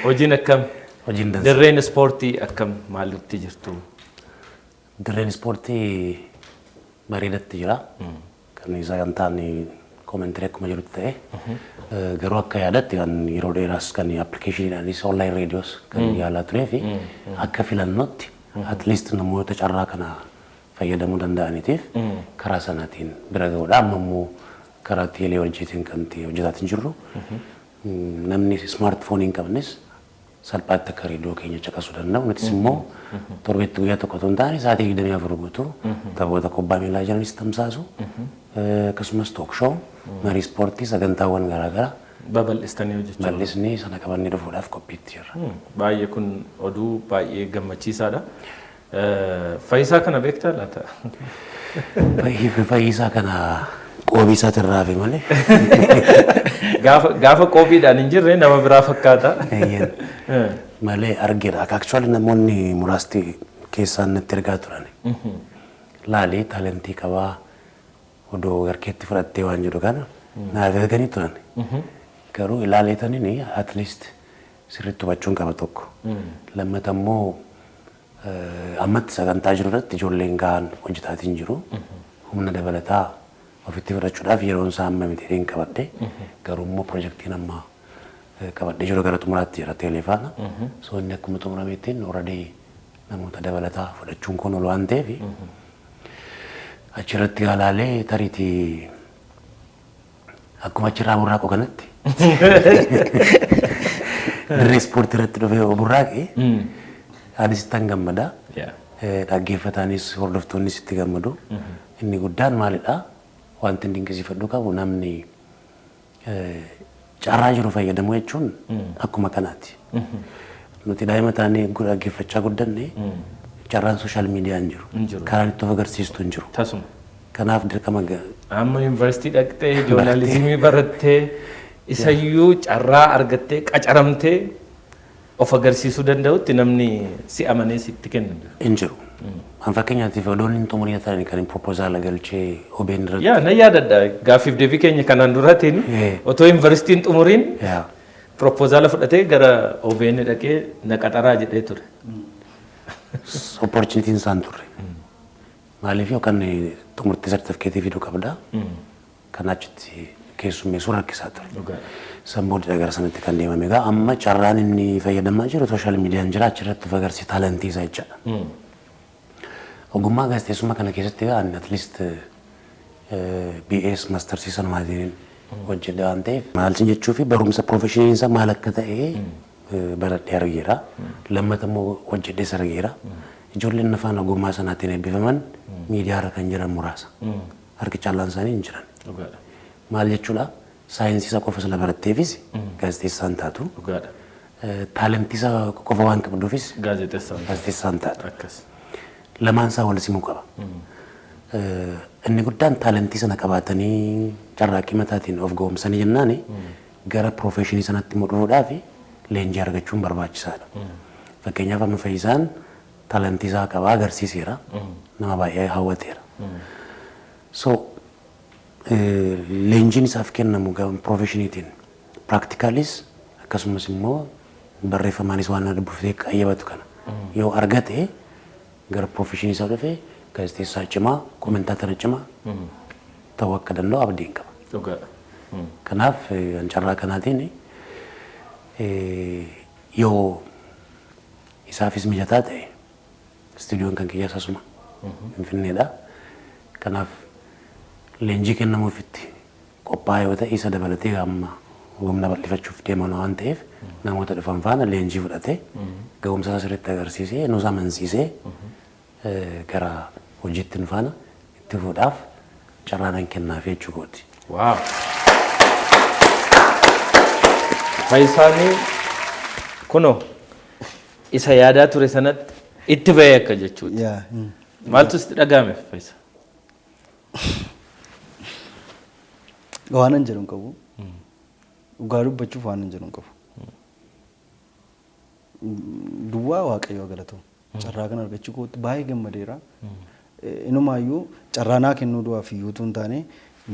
Hojiin akkam? Hojiin dansa. Dirreen ispoortii akkam maalitti jirtu? Dirreen ispoortii bareedatti jira. Kan sagantaan koomentirii akkuma jirutti ta'e garuu akka yaadatti kan yeroo dheeraas kan appilikeeshiniidhaanis onlaayin reediyoos kan yaalaa turee fi akka filannootti at least namoota carraa kana fayyadamuu danda'aniitiif karaa sanaatiin bira ga'uudha. Amma immoo karaa teelee hojiitiin kan hojjetaatiin jirru namni smaartifoonii hin qabnes salphaatti akka reediyoo keenya caqasuu danda'u. Nutis immoo torbeetti guyyaa tokko osoo hin taane sa'aatii 24 guutuu taphoota kubbaa miilaa jiranis tamsaasu akkasumas tookshow marii ispoortii sagantaawwan garaagaraa babal'istanii hojjechuu. Bal'isnee sana qabannee dhufuudhaaf qophiitti jirra. Baay'ee kun oduu baay'ee gammachiisaadha. Fayyisaa kana beektaa laata? Fayyisaa kana qoobii isaati irraa fi malee. Gaafa qoobiidhaan hin jirre nama biraa fakkaata. Malee argeera. Actually namoonni muraasti keessaan natti ergaa turan. Laalee taalentii qabaa odoo garkeetti fudhattee waan jedhu kana naaf erganii turan. Garuu ilaaleetanii at least sirriitti hubachuun qaba tokko. Lammata immoo ammatti sagantaa jiru irratti ijoolleen gahaan hojjetaatiin jiru. Humna dabalataa ofitti fudhachuudhaaf yeroon isaa amma miti qabadhe. Garuu immoo piroojeektiin amma qabadhe jiru gara xumuraatti jira teeleefaana. So inni akkuma xumurameettiin already namoota dabalataa fudhachuun kun ol waan ta'eef achirratti gaalaalee tariitii akkuma achirraa burraaqu kanatti dirree ispoortii irratti dhufee burraaqe anis ittaan gammada. Dhaggeeffataanis hordoftoonnis itti gammadu. Inni guddaan maalidha? Wanti inni dinqisiifadhu qabu namni carraa jiru fayyadamu jechuun akkuma kanaati. Nuti daa'ima taanee dhaggeeffachaa guddanne carraan sooshaal miidiyaan jiru. Karaan itti of agarsiistu hin jiru. Kanaaf dirqama amma yuunivarsiitii dhaqxee joornaalizimii barattee isayyuu carraa argattee qacaramtee of agarsiisuu danda'utti namni si amanee sitti kennu hin jiru. An fakkeenyaatiif odoon hin xumurin ta'anii kan proposaalaa galchee OBN irratti. Yaa na yaadadha gaaffiif deebii keenya kanaan duraatiin otoo yuunivarsiitiin xumuriin proposaala fudhatee gara OBN dhaqee na qaxaraa jedhee ture. Opportunitiin isaan turre. Maaliif yookaan xumurtii sartifikeetii fiduu qabda. Kan achitti keessummeessuu rakkisaa ture. Samboodha gara sanatti kan deemame egaa amma carraan inni fayyadamaa jiru sooshaal miidiyaan jira achirratti of agarsiisa taalentii isaa jechaadha. Ogummaa gaazexeessummaa kana keessatti egaa at least BS Mastersii sanumaatiin hojjedhe waan ta'eef maal jechuu fi barumsa profeshinii isaa maal akka ta'e baradhee argeera. Lammata immoo hojjedhees argeera. Ijoolleen afaan ogummaa sanaatiin eebbifaman miidiyaarra kan jiran muraasa. Harki caallaan isaanii hin jiran. Maal jechuudha? Saayinsii isaa qofa sila baratteefis gaazexeessaan taatu. Taalentii isaa qofa waan qabduufis gaazexeessaan taatu. Lamaan isaa wal simuu qaba. Inni guddaan taalentii sana qabaatanii carraaqqii mataatiin of ga'umsanii jennaan gara profeshinii sanatti immoo dhufuudhaaf leenjii argachuun barbaachisaadha. Fakkeenyaaf amma Fayyisaan taalentii isaa qabaa agarsiiseera. Nama baay'ee hawwateera. So leenjiin isaaf kennamu profeshiniitiin praaktikaaliis akkasumas immoo barreeffamaanis waan dubbifamee qayyabatu kana yoo argate gara profeshinii isaa dhufee gaazexeessaa cimaa koomentaatara cimaa ta'uu akka danda'u abdiin qaba. Kanaaf carraa kanaatiin yoo isaafis mijataa ta'e istuudiyoon kan kiyyaas asuma Finfinneedha. Kanaaf leenjii kennamuufitti qophaa'ee yoo ta'e isa dabalatee amma humna bal'ifachuuf deeman waan ta'eef namoota dhufan faana leenjii fudhatee ga'umsa isaa sirriitti agarsiisee nus amansiisee gara hojiitti nu faana itti fuudhaaf carraan kennaaf jechuu kooti. Waaw! Fayyisaanii kunoo isa yaadaa ture sanatti itti bahee akka jechuuti. Maaltu sitti dhaga'ame Fayyisa? Waan hin jedhu hin qabu. Dhugaa dubbachuuf waan hin jedhu hin qabu. Duwwaa Waaqayyoo galatamu. Carraa kan argachuu kootti baay'ee gammadeera. Inumaayyuu carraa naa kennuu du'aa fi iyyuu hin taane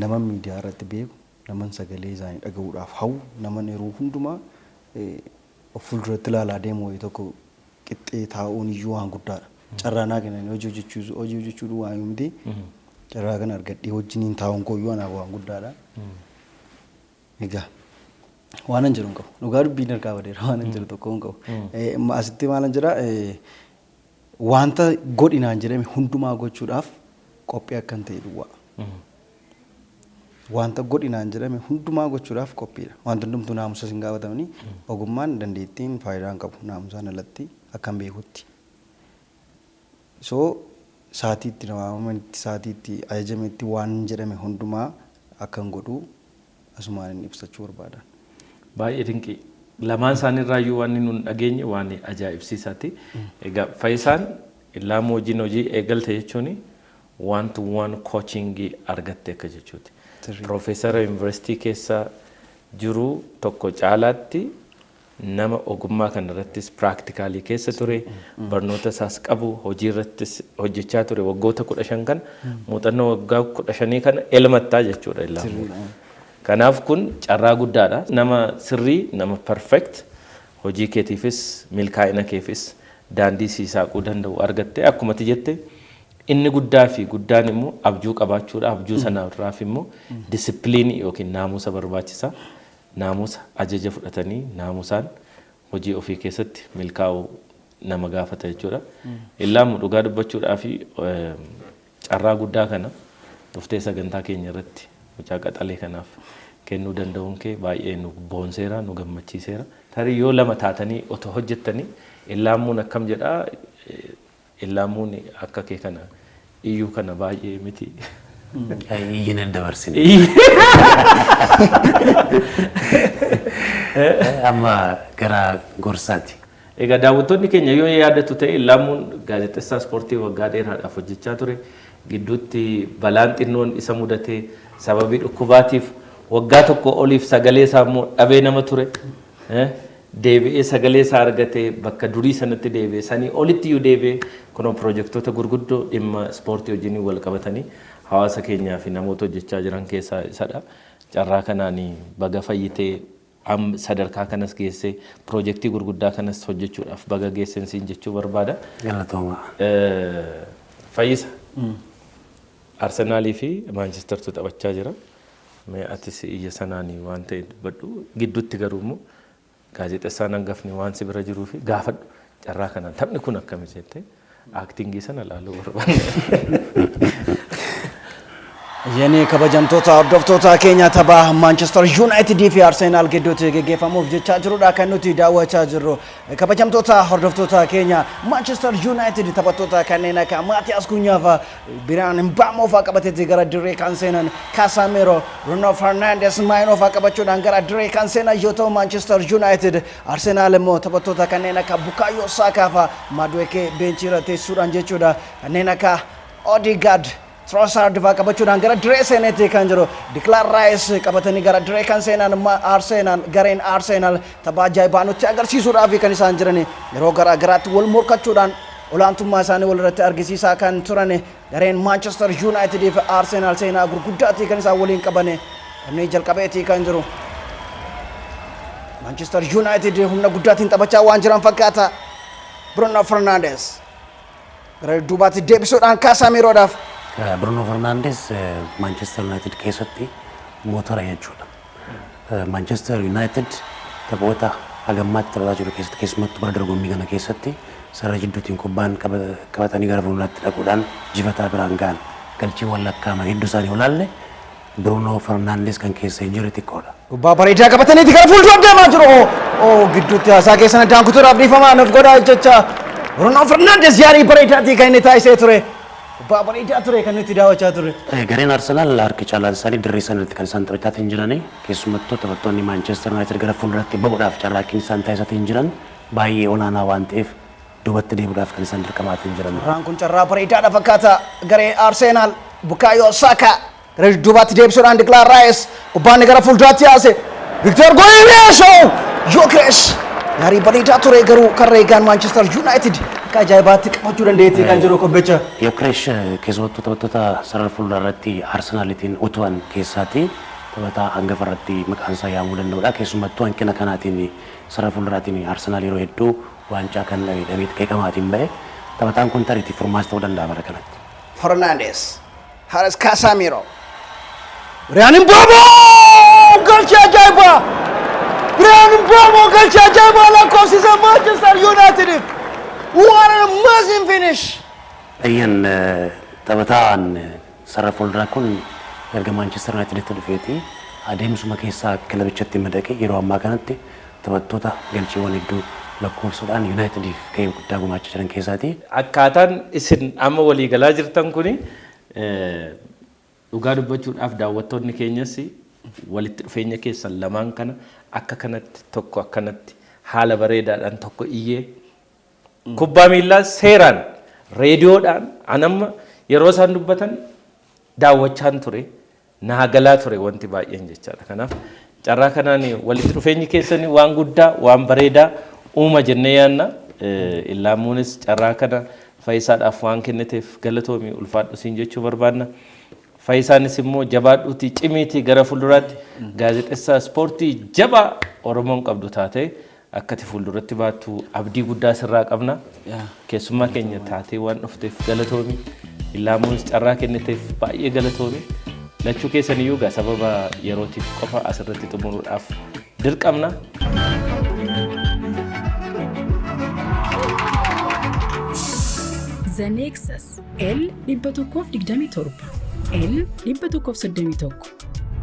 nama miidiyaa irratti beeku, nama sagalee isaanii dhaga'uudhaaf hawwu, nama yeroo hundumaa of fuulduratti ilaalaa deemu wayii tokko qixxee taa'uun iyyuu waan guddaadha. Carraa naa kennan hojii hojjechuu waan miti. Carraa kan argadhee wajjiniin taa'uun kooyyuu anaaf waan guddaadha. Egaa waan hin jedhu hin qabu. Dhugaa dubbiin harkaa badeera waan hin jedhu tokko hin qabu. Asitti maal hin jira wanta godhinaan jedhame hundumaa gochuudhaaf qophii akka hin ta'e duwwaa. Wanta godhinaan jedhame hundumaa gochuudhaaf qophiidha. Wanti hundumtuu naamusa hin gaafatamanii ogummaan dandeettiin faayidaa hin qabu naamusaan alatti akka hin beekutti. So saatiitti namaamanitti saatiitti ajajametti waan jedhame hundumaa akka hin godhu asumaan inni ibsachuu barbaadan. Baay'ee dinqii. Lamaan isaaniirraayyuu waan nun dhageenye waan ajaa'ibsiisaati. Egaa Fayyisaan illaa hojii eegalte jechuun waan to waan coachingii argatte akka jechuuti. Piroofeesara yuunivarsiitii keessa jiru tokko caalaatti nama ogummaa kanarrattis piraaktikaalii keessa ture barnoota isaas qabu hojii irrattis hojjechaa ture waggoota 15 kan muuxannoo waggaa 15 kana elmattaa jechuudha illaamu. Kanaaf kun carraa guddaadha. Nama sirrii nama perfect hojii keetiifis milkaa'ina keefis daandii siisaaquu danda'u argatte akkuma jette inni guddaa fi guddaan immoo abjuu qabaachuudha. Abjuu sanaaf immoo disipiliinii yookiin naamusa barbaachisa. Naamusa ajaja fudhatanii naamusaan hojii ofii keessatti milkaa'uu nama gaafata jechuudha. Illaamu dhugaa dubbachuudhaa fi carraa guddaa kana dhuftee sagantaa keenya irratti mucaa qaxalee kanaaf kennuu danda'uun kee baay'ee nu boonseera nu gammachiiseera. Tarii yoo lama taatanii otoo hojjettanii illaamuun akkam jedhaa illaamuun akka kee kana iyyuu kana baay'ee miti. Iyyin dabarsine. Amma gara gorsaati. Egaa daawwattoonni keenya yoo yaadatu ta'e illaamuun gaazexeessaa ispoortii waggaa dheeraadhaaf hojjechaa ture. Gidduutti balaan xinnoon isa mudatee sababii dhukkubaatiif waggaa tokko oliif sagalee isaa immoo dhabee nama ture. Deebi'ee sagalee isaa argatee bakka durii sanatti deebi'ee sanii olitti iyyuu deebi'ee kunoo piroojektota gurguddoo dhimma ispoortii wajjin wal qabatanii hawaasa keenyaa fi namoota hojjechaa jiran keessaa isadha. Carraa kanaan baga fayyitee sadarkaa kanas geessee piroojektii gurguddaa kanas hojjechuudhaaf baga geessensiin jechuu barbaada. Galatooma. Fayyisa. Arsenaalii fi Maanchistertu taphachaa jira. Mee atis iyya sanaanii waan ta'e dubbadhu gidduutti garuu immoo gaazexeessaan hangafni waan si bira jiruu fi gaafadhu carraa kanaan taphni kun akkami jettee aaktingii sana ilaaluu barbaada. Yeni kabajamtoota hordoftoota keenya tapha Manchester United fi Arsenal gidduutti geggeeffamuuf jechaa jirudha kan nuti daawwachaa jirru. Kabajamtoota hordoftoota keenya Manchester United taphattoota kanneen akka Matthias Cunha fa Bryan Mbeumo fa qabateetti gara dirree kan seenan Casemiro, Bruno Fernandes Maino fa qabachuudhaan gara dirree kan seenan yoo ta'u Manchester United Arsenal immoo taphattoota kanneen akka Bukayo Saka fa Madueke benchirra teessuudhaan jechuudha. Kanneen akka Odegaard Trossard va qabachuudhaan gara dirree seenetti kan jiru. Declan Rice qabatanii gara dirree kan seenan Arsenal gareen Arsenal tapha ajaa'ibaa nutti agarsiisuudhaaf kan isaan jiran yeroo garaa garaatti wal morkachuudhaan olaantummaa isaanii walirratti argisiisaa kan turan gareen Manchester United fi Arsenal seenaa gurguddaatti kan isaan waliin qaban inni jalqabeetti kan jiru. Manchester United humna guddaatiin taphachaa waan jiran fakkaata. Bruno Fernandes gara duubaatti deebisuudhaan Casemiroodhaaf Bruno Fernandes Manchester United keessatti mootora jechuudha. Manchester United taphoota hagammaatti taphataa jiru keessatti keessumattuu bara dorgommii kana keessatti sarara jidduutiin kubbaan qabatanii gara fuulduraatti dhaquudhaan jifataa biraan ga'an galchii walakkaa'aman hedduu isaanii olaalle Bruno Fernandes kan keessa hin jirre xiqqoodha. Kubbaa bareedaa qabataniiti gara fuuldura deemaa jiru. Gidduutti haasaa keessan daankutuudhaaf dhiifamaa nuuf godhaa jecha Bruno Fernandes yaarii bareedaatii kan inni taasisee ture. Kubbaa bareedaa ture kan nuti daawwachaa ture. Gareen Arsenal harki caalaan isaanii dirree sanatti kan isaan taphachaa hin jirani. Keessumattuu taphattoonni Manchester United gara fuulduraatti bahuudhaaf carraaqqiin isaan taasisaa hin jiran baay'ee olaanaa waan ta'eef duubatti deebi'uudhaaf kan isaan dirqamaa hin jiran. Carraan kun carraa bareedaadha fakkaata garee Arsenal Bukayo Saka gara duubatti deebisuudhaan Declan Rice kubbaan gara fuulduraatti yaase Victor Gomes Gyökeres yaarii bareedaa ture garuu kan reegaan Manchester United akka ajaa'ibaatti qabachuu dandeetti kan jiru kubbicha. Gyökeres keessumattuu taphattoota sarara fuulduraa irratti Arsenalitiin utuban keessaati taphataa hangafa irratti maqaan isaa yaamuu danda'udha. Keessumattuu hanqina kanaatiin sarara fuulduraatiin Arsenal yeroo hedduu waancaa kan dhabeet qeeqamaatiin bahe taphataan kun tariitii furmaas ta'uu danda'a bara kanatti. Fernandes, Haris Casemiro, Bryan Mbeumo galchii ajaa'ibaa! Bryan Mbeumo galchii ajaa'ibaa lakkoofsisa Manchester United. What an amazing finish! Ayyan taphataan sarara fuulduraa kun erga Manchester United dhufeeti adeemsuma keessaa kilabichatti madaqee yeroo ammaa kanatti taphattoota galchiiwwan hedduu lakkoofsuudhaan Unitediif gahee guddaa gumaachaa jiran keessaati. Akkaataan isin amma walii galaa jirtan kuni dhugaa dubbachuudhaaf daawwattoonni keenyas walitti dhufeenya keessan lamaan kana akka kanatti tokko akkanatti haala bareedaadhaan tokko iyyee kubbaa miillaa seeraan reediyoodhaan anamma yeroo isaan dubbatan daawwachaan ture naa galaa ture wanti baay'een jechaadha. Kanaaf carraa kanaan walitti dhufeenyi keessanii waan guddaa waan bareedaa uuma jennee yaanna. Illaamuunis carraa kana Fayyisaadhaaf waan kenniteef galatoomii ulfaadhu siin jechuu barbaanna. Fayyisaanis immoo jabaadhuutii cimiitii gara fuulduraatti gaazexeessaa ispoortii jabaa Oromoon qabdu taatee akkati fuulduratti baattu abdii guddaa sirraa qabna. Keessummaa keenya taatee waan dhufteef galatoomii. Illaamuunis carraa kenniteef baay'ee galatoomii. Lachuu keessaniyyuu gaa sababa yerootiif qofa asirratti xumuruudhaaf dirqamna. The Nexus L127 L131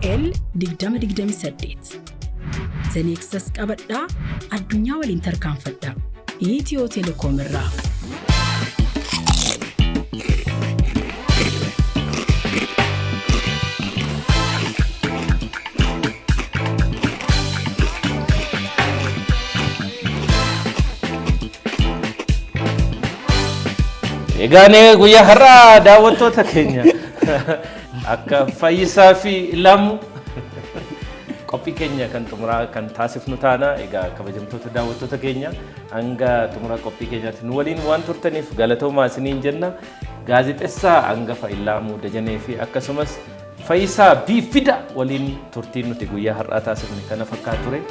L2028 The Nexus qabadhaa addunyaa waliin tarkaanfadhaa. Itiyoo Telekoom irraa. Egaane guyyaa har'aa daawwattoota keenya akka Fayyisaa fi Illaamu qophii keenya kan xumuraa kan taasifnu taana. Egaa kabajamtoota daawwattoota keenya hanga xumuraa qophii keenyaatti nu waliin waan turtaniif galatoomaa isiniin jenna. Gaazexeessaa hangafa Illaamuu Dajanee fi akkasumas Fayyisaa Biifida waliin turtiin nuti guyyaa har'aa taasifne kana fakkaatu ture.